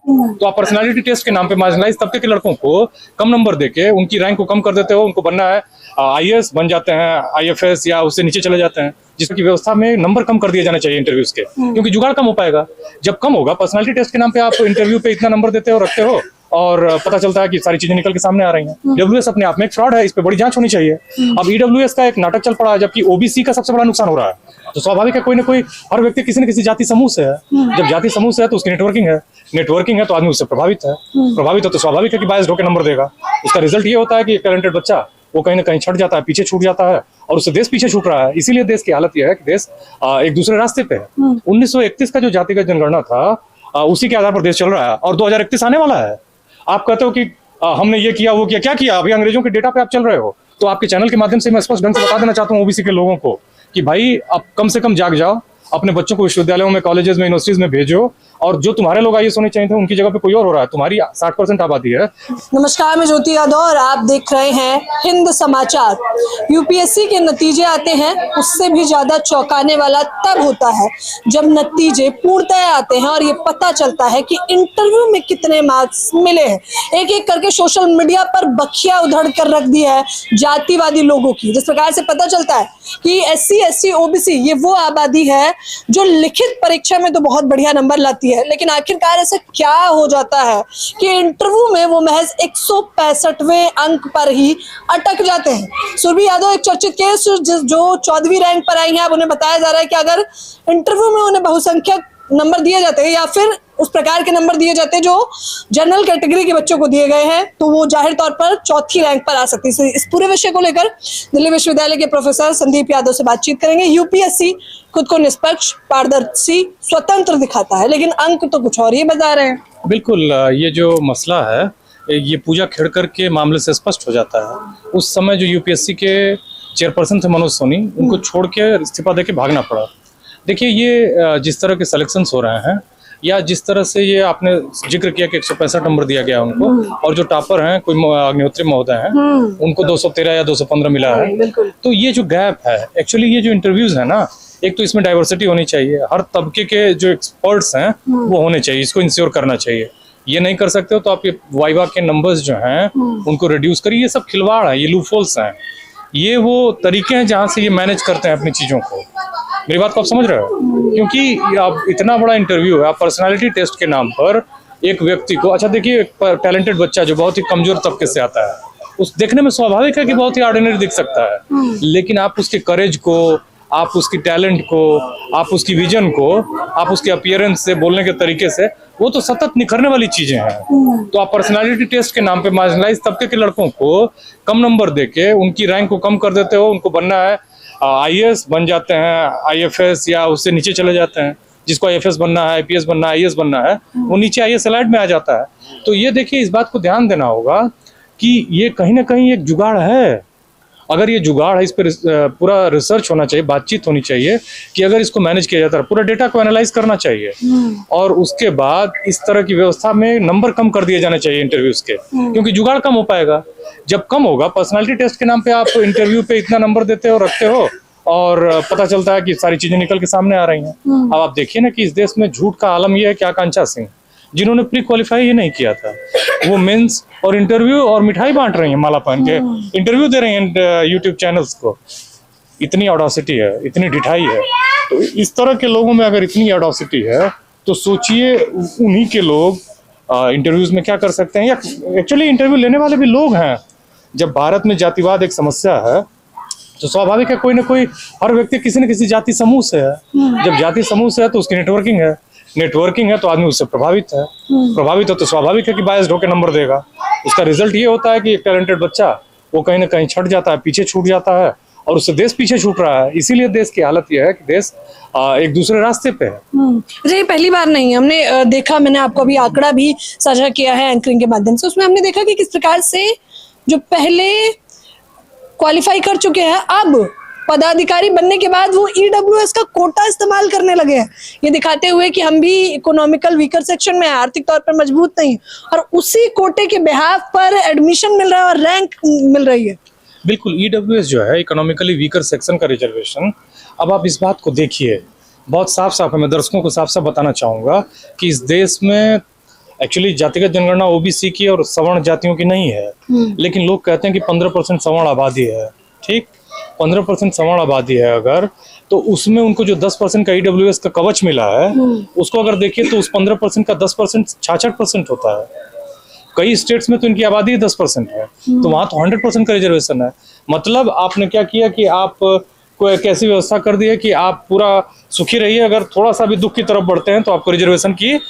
तो आप personality test के नाम पे मार्जिनलाइज तबके के लड़कों को कम नंबर देके उनकी रैंक को कम कर देते हो। उनको बनना है आईएएस, बन जाते हैं आईएफएस या उससे नीचे चले जाते हैं, जिसकी व्यवस्था में नंबर कम कर दिए जाने चाहिए इंटरव्यूज के, क्योंकि जुगाड़ कम हो पाएगा। जब कम होगा, पर्सनालिटी टेस्ट के नाम पे आप इंटरव्यू पे इतना नंबर देते हो, रखते हो, और पता चलता है कि सारी चीजें निकल के सामने आ रही हैं। डब्ल्यूएस अपने आप में एक फ्रॉड है, इस पे बड़ी जांच होनी चाहिए। अब ईडब्ल्यूएस का एक नाटक चल पड़ा है, जबकि ओबीसी का सबसे बड़ा नुकसान हो रहा है। तो स्वाभाविक है कोई ना कोई, हर व्यक्ति किसी न किसी जाति समूह से है। जब जाति समूह से है तो उसकी नेटवर्किंग है तो आदमी उससे प्रभावित है तो स्वाभाविक है कि बायस्ड होकर नंबर देगा। उसका रिजल्ट ये होता है कि एक टैलेंटेड बच्चा वो कहीं ना कहीं छट जाता है, पीछे छूट जाता है, और उससे देश पीछे छूट रहा है। इसीलिए देश की हालत यह है कि देश एक दूसरे रास्ते पे है। 1931 का जो जातिगत जनगणना था, उसी के आधार पर देश चल रहा है, और 2031 आने वाला है। आप कहते हो कि हमने ये किया, वो किया, क्या किया? अभी अंग्रेजों के डेटा पे आप चल रहे हो। तो आपके चैनल के माध्यम से मैं स्पष्ट ढंग से बता देना चाहता हूँ ओबीसी के लोगों को कि भाई आप कम से कम जाग जाओ, अपने बच्चों को विश्वविद्यालयों में, कॉलेजेस में, यूनिवर्सिटीज में भेजो, और जो तुम्हारे लोग आईएएस होने चाहिए थे उनकी जगह पे कोई और हो रहा है। तुम्हारी 60% आबादी है। नमस्कार, मैं ज्योति यादव और आप देख रहे हैं हिंद समाचार। यूपीएससी के नतीजे आते हैं, उससे भी ज्यादा चौंकाने वाला तब होता है जब नतीजे पूर्णतः आते हैं और ये पता चलता है कि इंटरव्यू में कितने मार्क्स मिले हैं। एक एक करके सोशल मीडिया पर बखिया उधड़ कर रख दिया है जातिवादी लोगों की। जिस प्रकार से पता चलता है कि एससी, एसटी, ओबीसी ये वो आबादी है जो लिखित परीक्षा में तो बहुत बढ़िया नंबर लाती है, लेकिन आखिरकार ऐसा क्या हो जाता है कि इंटरव्यू में वो महज 165वें अंक पर ही अटक जाते हैं। सुरभि यादव एक चर्चित केस जो 14वीं रैंक पर आई है। अब उन्हें बताया जा रहा है कि अगर इंटरव्यू में उन्हें बहुसंख्यक नंबर दिए जाते हैं या फिर उस प्रकार के नंबर दिए जाते हैं जो जनरल कैटेगरी के बच्चों को दिए गए हैं, तो वो जाहिर तौर पर 4थी रैंक पर आ सकती है। इस पूरे विषय को लेकर दिल्ली विश्वविद्यालय के प्रोफेसर संदीप यादव से बातचीत करेंगे। यूपीएससी खुद को निष्पक्ष, पारदर्शी, स्वतंत्र दिखाता है, लेकिन अंक तो कुछ और ही बता रहे हैं। बिल्कुल, ये जो मसला है ये पूजा खेड़कर के मामले से स्पष्ट हो जाता है। उस समय जो यूपीएससी के चेयरपर्सन थे मनोज सोनी, उनको छोड़ के इस्तीफा देके भागना पड़ा। देखिए, ये जिस तरह के सिलेक्शंस हो रहे हैं, या जिस तरह से ये आपने जिक्र किया कि 165 नंबर दिया गया उनको, और जो टॉपर हैं कोई अग्निहोत्री महोदय हैं, उनको 213 या 215 मिला है। तो ये जो गैप है, एक्चुअली ये जो इंटरव्यूज है ना, एक तो इसमें डाइवर्सिटी होनी चाहिए, हर तबके के जो एक्सपर्ट्स हैं वो होने चाहिए, इसको इंश्योर करना चाहिए। ये नहीं कर सकते हो तो आप ये वाइवा के नंबर्स जो हैं उनको रिड्यूस करिए। ये सब खिलवाड़ है, ये लूपहोल्स हैं, ये वो तरीके हैं जहाँ से ये मैनेज करते हैं अपनी चीजों को। मेरी बात को आप समझ रहे हो? क्योंकि आप इतना बड़ा इंटरव्यू है, आप पर्सनालिटी टेस्ट के नाम पर एक व्यक्ति को, अच्छा देखिए, टैलेंटेड बच्चा जो बहुत ही कमजोर तबके से आता है, उस देखने में स्वाभाविक है कि बहुत ही ऑर्डिनरी दिख सकता है, लेकिन आप उसके करेज को, आप उसकी टैलेंट को, आप उसकी विजन को, आप उसके अपीयरेंस से, बोलने के तरीके से, वो तो सतत निखरने वाली चीजें हैं। तो आप पर्सनालिटी टेस्ट के नाम पे मार्जिनलाइज तबके के लड़कों को कम नंबर देके उनकी रैंक को कम कर देते हो। उनको बनना है आईएएस, बन जाते हैं आईएफएस या उससे नीचे चले जाते हैं। जिसको आईएफएस बनना है, आईपीएस बनना है, आईएएस बनना है, वो नीचे आईएएस एलाइड में आ जाता है। तो ये देखिए, इस बात को ध्यान देना होगा कि ये कहीं ना कहीं एक जुगाड़ है। अगर ये जुगाड़ है, इस पर पूरा रिसर्च होना चाहिए, बातचीत होनी चाहिए कि अगर इसको मैनेज किया जाता है, पूरा डेटा को एनालाइज करना चाहिए, और उसके बाद इस तरह की व्यवस्था में नंबर कम कर दिए जाने चाहिए इंटरव्यूज के, क्योंकि जुगाड़ कम हो पाएगा। जब कम होगा, पर्सनालिटी टेस्ट के नाम पे आप इंटरव्यू पे इतना नंबर देते हो, रखते हो, और पता चलता है कि सारी चीजें निकल के सामने आ रही हैं। अब आप देखिए ना कि इस देश में झूठ का आलम यह है कि आकांक्षा सिंह, जिन्होंने प्री क्वालिफाई ही नहीं किया था, वो मेंस और इंटरव्यू और मिठाई बांट रही हैं, माला पहन के इंटरव्यू दे रही हैं यूट्यूब चैनल्स को। इतनी ऑडोसिटी है, इतनी ढिठाई है। तो इस तरह के लोगों में अगर इतनी ऑडोसिटी है, तो सोचिए उन्हीं के लोग इंटरव्यूज में क्या कर सकते हैं, या एक्चुअली इंटरव्यू लेने वाले भी लोग हैं। जब भारत में जातिवाद एक समस्या है, तो स्वाभाविक है कोई ना कोई, हर व्यक्ति किसी न किसी जाति समूह से है। जब जाति समूह से है तो उसकी नेटवर्किंग है तो आदमी उससे प्रभावित है तो स्वाभाविक है कि बायस्ड होकर नंबर देगा। उसका रिजल्ट ये होता है कि एक टैलेंटेड बच्चा वो कहीं ना कहीं छट जाता है, पीछे छूट जाता है, और उससे देश पीछे छूट रहा है। इसीलिए देश की हालत यह है कि देश एक दूसरे रास्ते पे है। ये पहली बार नहीं, हमने देखा, मैंने आपको अभी आंकड़ा भी साझा किया है एंकरिंग के माध्यम से, उसमें हमने देखा कि किस प्रकार से जो पहले क्वालिफाई कर चुके हैं, अब पदाधिकारी बनने के बाद वो ईडब्ल्यूएस का कोटा इस्तेमाल करने लगे हैं, ये दिखाते हुए कि हम भी इकोनॉमिकल वीकर सेक्शन में हैं, आर्थिक तौर पर मजबूत नहीं, और उसी कोटे के बिहाफ पर एडमिशन मिल रहा है और रैंक मिल रही है। बिल्कुल, ईडब्ल्यूएस जो है, इकोनॉमिकली वीकर सेक्शन का रिजर्वेशन। अब आप इस बात को देखिए, बहुत साफ साफ है, मैं दर्शकों को साफ साफ बताना चाहूँगा कि इस देश में एक्चुअली जातिगत जनगणना ओबीसी की और सवर्ण जातियों की नहीं है, लेकिन लोग कहते हैं कि 15% सवर्ण आबादी है। ठीक, 15% सवर्ण आबादी है अगर, तो उसमें उनको जो 10% का ईडब्ल्यूएस का कवच मिला है, उसको अगर देखिए तो उस 15% का 10% 66% होता है। कई स्टेट्स में तो इनकी आबादी 10% है, तो वहां तो 100% का रिजर्वेशन है। मतलब आपने क्या किया कि आप को एक ऐसी व्यवस्था कर दी है कि आप पूरा सुखी रहिए, अगर थोड़ा सा भी दुख की तरफ बढ़ते हैं तो आपको रिजर्वेशन की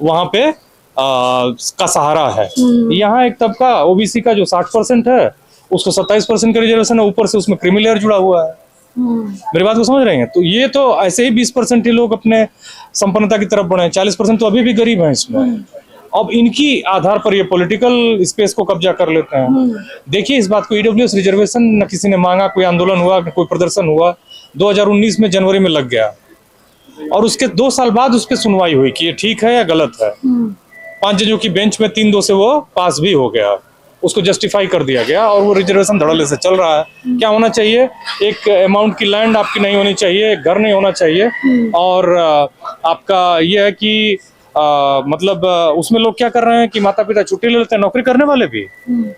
वहां पे का सहारा है। यहाँ एक तबका ओबीसी का जो 60% है, उसको 27% का रिजर्वेशन है, ऊपर से उसमें क्रीमी लेयर जुड़ा हुआ है। मेरी बात को समझ रहे हैं? तो ये तो ऐसे ही 20% ही लोग अपने संपन्नता की तरफ बढ़े, 40% तो अभी भी गरीब हैं इसमें। अब इनकी आधार पर ये पॉलिटिकल स्पेस को कब्जा कर लेते हैं। देखिए इस बात को, ईडब्ल्यूएस रिजर्वेशन न किसी ने मांगा, कोई आंदोलन हुआ, कोई प्रदर्शन हुआ, 2019 में जनवरी में लग गया और उसके 2 साल बाद उस पर सुनवाई हुई कि ये ठीक है या गलत है। 5 जजों की बेंच में 3-2 से वो पास भी हो गया, उसको जस्टिफाई कर दिया गया और वो रिजर्वेशन धड़ल्ले से चल रहा है। क्या होना चाहिए? एक अमाउंट की लैंड आपकी नहीं होनी चाहिए, एक घर नहीं होना चाहिए, और आपका ये है कि मतलब उसमें लोग क्या कर रहे हैं कि माता पिता छुट्टी ले लेते हैं, नौकरी करने वाले भी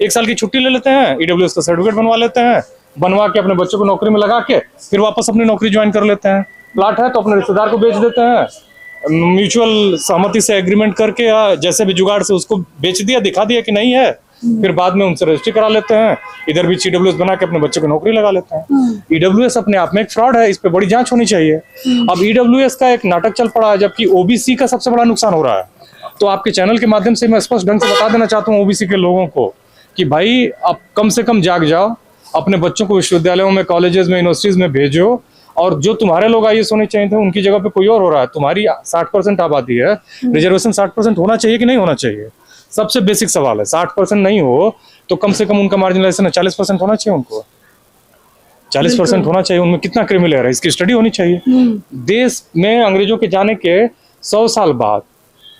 1 साल की छुट्टी ले लेते हैं, ईडब्ल्यूएस का सर्टिफिकेट बनवा लेते हैं, बनवा के अपने बच्चों को नौकरी में लगा के फिर वापस अपनी नौकरी ज्वाइन कर लेते हैं। प्लाट है तो अपने रिश्तेदार को बेच देते हैं, म्यूचुअल सहमति से एग्रीमेंट करके या जैसे भी जुगाड़ से उसको बेच दिया, दिखा दिया कि नहीं है, फिर बाद में उनसे रजिस्ट्री करा लेते हैं, इधर भी ईडब्ल्यूएस बना के अपने बच्चे को नौकरी लगा लेते हैं। ईडब्ल्यूएस अपने आप में एक फ्रॉड है, इस पे बड़ी जांच होनी चाहिए। अब ईडब्ल्यूएस का एक नाटक चल पड़ा है, जबकि ओबीसी का सबसे बड़ा नुकसान हो रहा है। तो आपके चैनल के माध्यम से मैं स्पष्ट ढंग से बता देना चाहता हूँ ओबीसी के लोगों को कि भाई आप कम से कम जाग जाओ, अपने बच्चों को विश्वविद्यालयों में, कॉलेजेस में, यूनिवर्सिटीज में भेजो, और जो तुम्हारे लोग आईएएस होने चाहिए थे उनकी जगह पे कोई और हो रहा है। तुम्हारी 60% आबादी है, रिजर्वेशन 60% होना चाहिए कि नहीं होना चाहिए? सबसे बेसिक सवाल है। 60% नहीं हो तो कम से कम उनका मार्जिनलाइजेशन 40% होना चाहिए, उनको 40% होना चाहिए। उनमें कितना क्रिमिनल है इसकी स्टडी होनी चाहिए। देश में अंग्रेजों के जाने के 100 साल बाद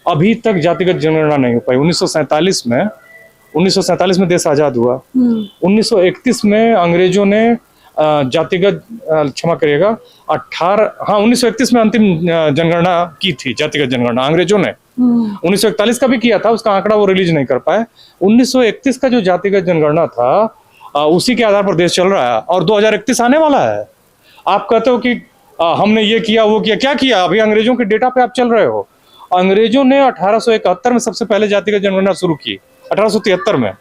अभी तक जातिगत जनगणना नहीं हो पाई। 1947 में देश आजाद हुआ। 1931 में अंग्रेजों ने जातिगत, क्षमा करिएगा, 1931 में अंतिम जनगणना की थी, जातिगत जनगणना अंग्रेजों ने। 1941 का भी किया था, उसका आंकड़ा वो रिलीज नहीं कर पाए। 1931 का जो जातिगत जनगणना था उसी के आधार पर देश चल रहा है, और 2031 आने वाला है। आप कहते हो कि हमने ये किया वो किया, क्या किया? अभी अंग्रेजों के डेटा पे आप चल रहे हो। अंग्रेजों ने 1871 में सबसे पहले जातिगत जनगणना शुरू की, 1873 में।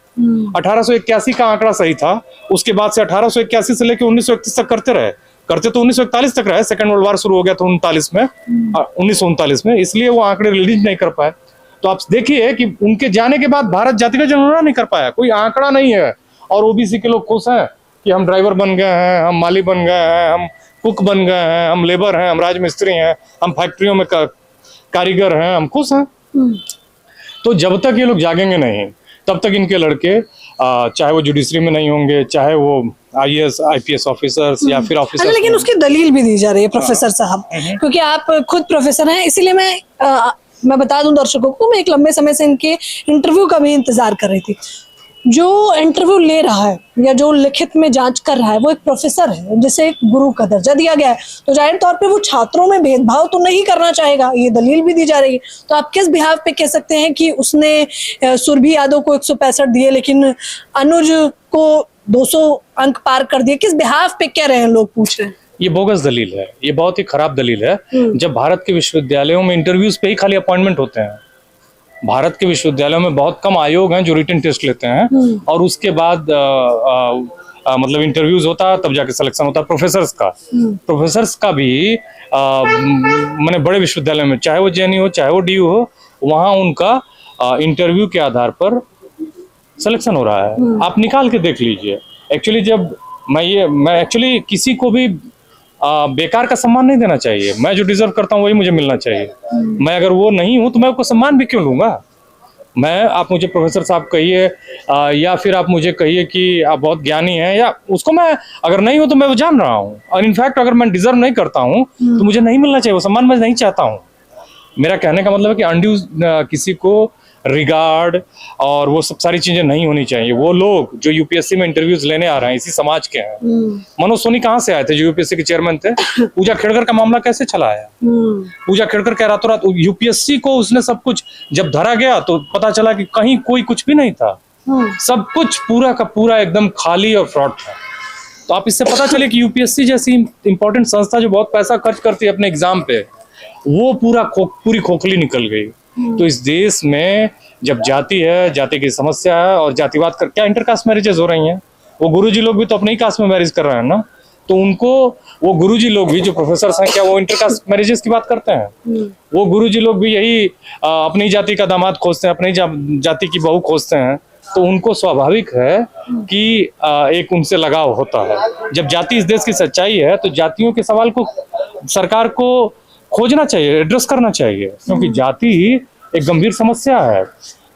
1881 का आंकड़ा सही था, उसके बाद से 1881 से लेकर 1931 तक करते रहे। करते तो 1941 तक रहे, सेकेंड वर्ल्ड वार शुरू हो गया था 1939 में, इसलिए वो आंकड़े रिलीज नहीं कर पाए। तो आप देखिए कि उनके जाने के बाद भारत जातिगत जनगणना नहीं कर पाया, कोई आंकड़ा नहीं है। और ओबीसी के लोग खुश हैं कि हम ड्राइवर बन गए हैं, हम माली बन गए हैं, हम कुक बन गए हैं, हम लेबर हैं, हम राजमिस्त्री हैं, हम फैक्ट्रियों में कारीगर हैं, हम खुश हैं। तो जब तक ये लोग जागेंगे नहीं, तब तक इनके लड़के चाहे वो जुडिशरी में नहीं होंगे, चाहे वो आईएएस आईपीएस ऑफिसर्स या फिर ऑफिसर्स। लेकिन उसकी दलील भी दी जा रही है प्रोफेसर साहब, क्योंकि आप खुद प्रोफेसर हैं, इसीलिए मैं बता दूं दर्शकों को, मैं एक लंबे समय से इनके इंटरव्यू का भी इंतजार कर रही थी। जो इंटरव्यू ले रहा है या जो लिखित में जांच कर रहा है वो एक प्रोफेसर है, जिसे एक गुरु का दर्जा दिया गया है, तो जाहिर तौर पे वो छात्रों में भेदभाव तो नहीं करना चाहेगा, ये दलील भी दी जा रही है। तो आप किस बिहाफ पे कह सकते हैं कि उसने सुरभि यादव को 165 दिए लेकिन अनुज को 200 अंक पार कर दिए? किस बिहाफ पे कह रहे हैं, लोग पूछ रहे हैं? ये बोगस दलील है, ये बहुत ही खराब दलील है। जब भारत के विश्वविद्यालयों में इंटरव्यूज पे ही खाली अपॉइंटमेंट होते हैं। भारत के विश्वविद्यालयों में बहुत कम आयोग हैं जो रिटन टेस्ट लेते हैं, और उसके बाद मतलब इंटरव्यूज होता है, तब जाके सिलेक्शन होता है प्रोफेसर्स का। प्रोफेसर्स का भी मैंने बड़े विश्वविद्यालय में, चाहे वो जेएनयू हो चाहे वो डीयू हो, वहाँ उनका इंटरव्यू के आधार पर सिलेक्शन हो रहा है। आप निकाल के देख लीजिए। एक्चुअली जब मैं एक्चुअली किसी को भी बेकार का सम्मान नहीं देना चाहिए। मैं जो डिजर्व करता हूँ वही मुझे मिलना चाहिए। मैं अगर वो नहीं हूँ तो मैं उसको सम्मान भी क्यों लूंगा? आप मुझे प्रोफेसर साहब कहिए या फिर आप मुझे कहिए कि आप बहुत ज्ञानी हैं, या उसको मैं अगर नहीं हूँ तो मैं वो जान रहा हूँ, और इनफैक्ट अगर मैं डिजर्व नहीं करता हूँ तो मुझे नहीं मिलना चाहिए वो सम्मान, मैं नहीं चाहता हूँ। मेरा कहने का मतलब है कि अनड्यू किसी को रिगार्ड और वो सब सारी चीजें नहीं होनी चाहिए। वो लोग जो यूपीएससी में इंटरव्यूज लेने आ रहे हैं इसी समाज के हैं। मनोज सोनी कहाँ से आए थे जो यूपीएससी के चेयरमैन थे? पूजा खेड़कर का मामला कैसे चला है? पूजा खेड़कर कह रातों रात यूपीएससी को उसने सब कुछ जब धरा गया तो पता चला कि कहीं कोई कुछ भी नहीं था, सब कुछ पूरा का पूरा एकदम खाली और फ्रॉड था। तो आप इससे पता चले कि यूपीएससी जैसी इंपॉर्टेंट संस्था जो बहुत पैसा खर्च करती है अपने एग्जाम पे, वो पूरी खोखली निकल गई। तो इस देश में जब जाति है, जाति की समस्या है और जातिवाद कर क्या इंटरकास्ट मैरिजेस हो रही हैं? वो गुरुजी लोग भी तो अपने ही कास्ट में मैरिज कर रहे हैं ना, तो उनको वो गुरुजी लोग भी जो प्रोफेसर हैं क्या वो इंटरकास्ट मैरिजेस की बात करते हैं? वो गुरुजी लोग भी यही अपनी जाति का दामाद खोजते हैं, अपनी जाति की बहू खोजते हैं। तो उनको स्वाभाविक है कि एक उनसे लगाव होता है। जब जाति इस देश की सच्चाई है तो जातियों के सवाल को सरकार को खोजना चाहिए, एड्रेस करना चाहिए, क्योंकि जाति ही एक गंभीर समस्या है।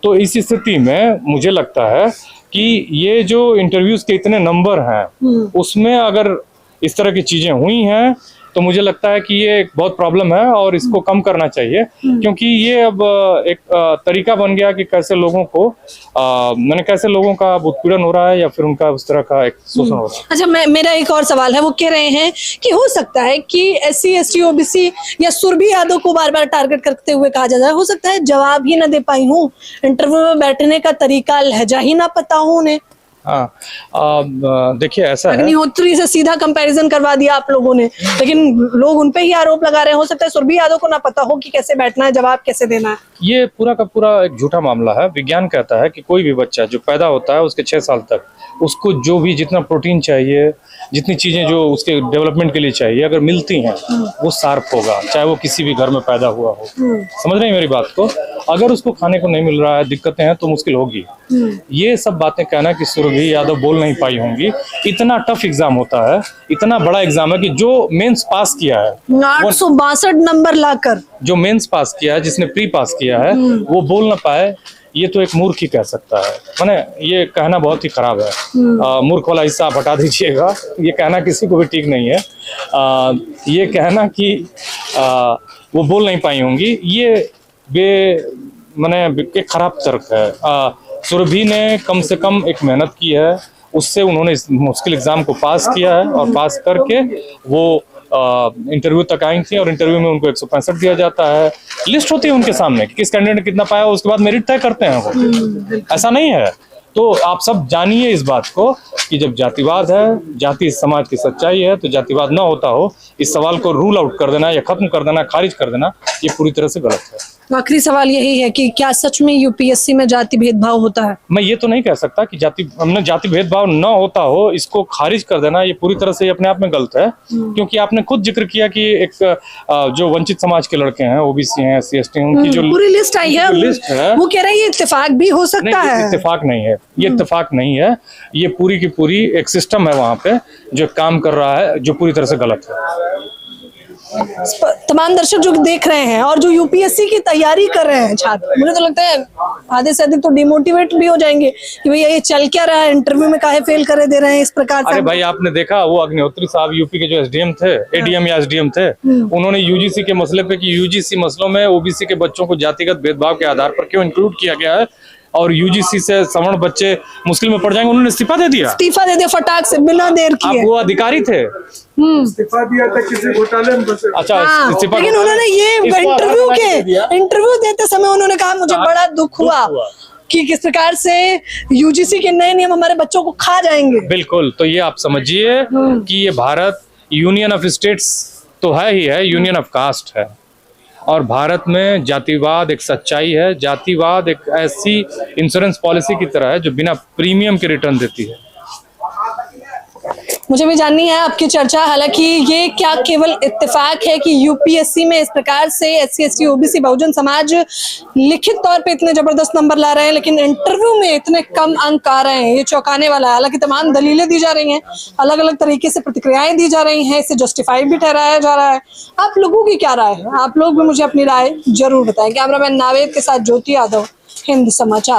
तो इस स्थिति में मुझे लगता है कि ये जो इंटरव्यूज के इतने नंबर हैं उसमें अगर इस तरह की चीजें हुई हैं तो मुझे लगता है कि ये एक बहुत प्रॉब्लम है और इसको कम करना चाहिए, क्योंकि ये अब एक तरीका बन गया कि कैसे लोगों को कैसे लोगों का उत्पीड़न हो रहा है या फिर उनका उस तरह का एक शोषण हो रहा है। अच्छा, मेरा एक और सवाल है। वो कह रहे हैं कि हो सकता है कि SC ST OBC या सुरभि यादव को बार बार टारगेट करते हुए कहा जाता है, हो सकता है जवाब ही ना दे पाई हूँ, इंटरव्यू में बैठने का तरीका लहजा ही ना पता हो उन्हें। हाँ, देखिए ऐसा है, अग्निहोत्री से सीधा कंपैरिजन करवा दिया आप लोगों ने, लेकिन लोग उन पे ही आरोप लगा रहे हैं। हो सकता है सुरभि यादव को ना पता हो कि कैसे बैठना है, जवाब कैसे देना है। ये पूरा का पूरा एक झूठा मामला है। विज्ञान कहता है कि कोई भी बच्चा जो पैदा होता है उसके 6 साल तक उसको जो भी जितना प्रोटीन चाहिए, जितनी चीजें जो उसके डेवलपमेंट के लिए चाहिए अगर मिलती हैं वो शार्प होगा, चाहे वो किसी भी घर में पैदा हुआ हो। समझ रहे हैं मेरी बात को? अगर उसको खाने को नहीं मिल रहा है, दिक्कतें हैं, तो मुश्किल होगी। ये सब बातें कहना कि सुरभि यादव बोल नहीं पाई होंगी, इतना टफ एग्जाम होता है, इतना बड़ा एग्जाम है कि जो मेंस पास किया है 862 नंबर लाकर, जो मेंस पास किया है, जिसने प्री पास किया है, वो बोल ना पाए, ये तो एक मूर्ख ही कह सकता है। माने ये कहना बहुत ही खराब है। मूर्ख वाला हिस्सा आप हटा दीजिएगा, ये कहना किसी को भी ठीक नहीं है। ये कहना कि वो बोल नहीं पाई होंगी, ये एक खराब तर्क है। सुरभि ने कम से कम एक मेहनत की है, उससे उन्होंने इस मुश्किल एग्जाम को पास किया है और पास करके वो इंटरव्यू तक आई थी और इंटरव्यू में उनको 165 दिया जाता है। लिस्ट होती है उनके सामने कि किस कैंडिडेट ने कितना पाया, उसके बाद मेरिट तय करते हैं वो। ऐसा नहीं है। तो आप सब जानिए इस बात को कि जब जातिवाद है, जाति इस समाज की सच्चाई है, तो जातिवाद ना होता हो, इस सवाल को रूल आउट कर देना या खत्म कर देना, खारिज कर देना, ये पूरी तरह से गलत है। आखिरी सवाल यही है कि क्या सच में यूपीएससी में जाति भेदभाव होता है? मैं ये तो नहीं कह सकता कि जाति भेदभाव न होता हो, इसको खारिज कर देना ये पूरी तरह से अपने आप में गलत है। क्योंकि आपने खुद जिक्र किया कि एक जो वंचित समाज के लड़के हैं, ओबीसी हैं, SC ST, उनकी जो पूरी लिस्ट आई है, लिस्ट है, वो कह रहे हैं ये इत्तेफाक भी हो सकता है। इत्तेफाक नहीं है, ये इत्तेफाक नहीं है, ये पूरी की पूरी एक सिस्टम है वहां पे जो काम कर रहा है, जो पूरी तरह से गलत है। तमाम दर्शक जो देख रहे हैं और जो यूपीएससी की तैयारी कर रहे हैं छात्र, मुझे तो लगता है आधे से अधिक तो डिमोटिवेट भी हो जाएंगे कि भैया ये चल क्या रहा है, इंटरव्यू में काहे फेल करे दे रहे हैं इस प्रकार से। अरे भाई, आपने देखा वो अग्निहोत्री साहब यूपी के जो SDM थे, ADM या SDM थे, उन्होंने UGC के मसले पे कि UGC मसलों में OBC के बच्चों को जातिगत भेदभाव के आधार पर क्यों इंक्लूड किया गया है और UGC से सवर्ण बच्चे मुश्किल में पड़ जाएंगे, उन्होंने इस्तीफा दे दिया फटाक से बिना देर किए। वो अधिकारी थे, इस्तीफा दिया था किसी घोटाले में फंसे। अच्छा, लेकिन उन्होंने ये इंटरव्यू देते समय उन्होंने कहा मुझे बड़ा दुख हुआ कि किस प्रकार से UGC के नए नियम हमारे बच्चों को खा जाएंगे। बिल्कुल, तो ये आप समझिए कि ये भारत यूनियन ऑफ स्टेट्स तो है ही है, यूनियन ऑफ कास्ट है, और भारत में जातिवाद एक सच्चाई है। जातिवाद एक ऐसी इंश्योरेंस पॉलिसी की तरह है जो बिना प्रीमियम के रिटर्न देती है। मुझे भी जाननी है आपकी चर्चा। हालांकि ये क्या केवल इत्तेफाक है कि यूपीएससी में इस प्रकार से SC ST OBC Bahujan Samaj लिखित तौर पे इतने जबरदस्त नंबर ला रहे हैं, लेकिन इंटरव्यू में इतने कम अंक आ रहे हैं, ये चौंकाने वाला है। हालांकि तमाम दलीलें दी जा रही हैं, अलग अलग तरीके से प्रतिक्रियाएं दी जा रही हैं, इसे जस्टिफाई भी ठहराया जा रहा है। आप लोगों की क्या राय है? आप लोग भी मुझे अपनी राय जरूर बताएं। कैमरामैन नावेद के साथ ज्योति यादव, हिंद समाचार।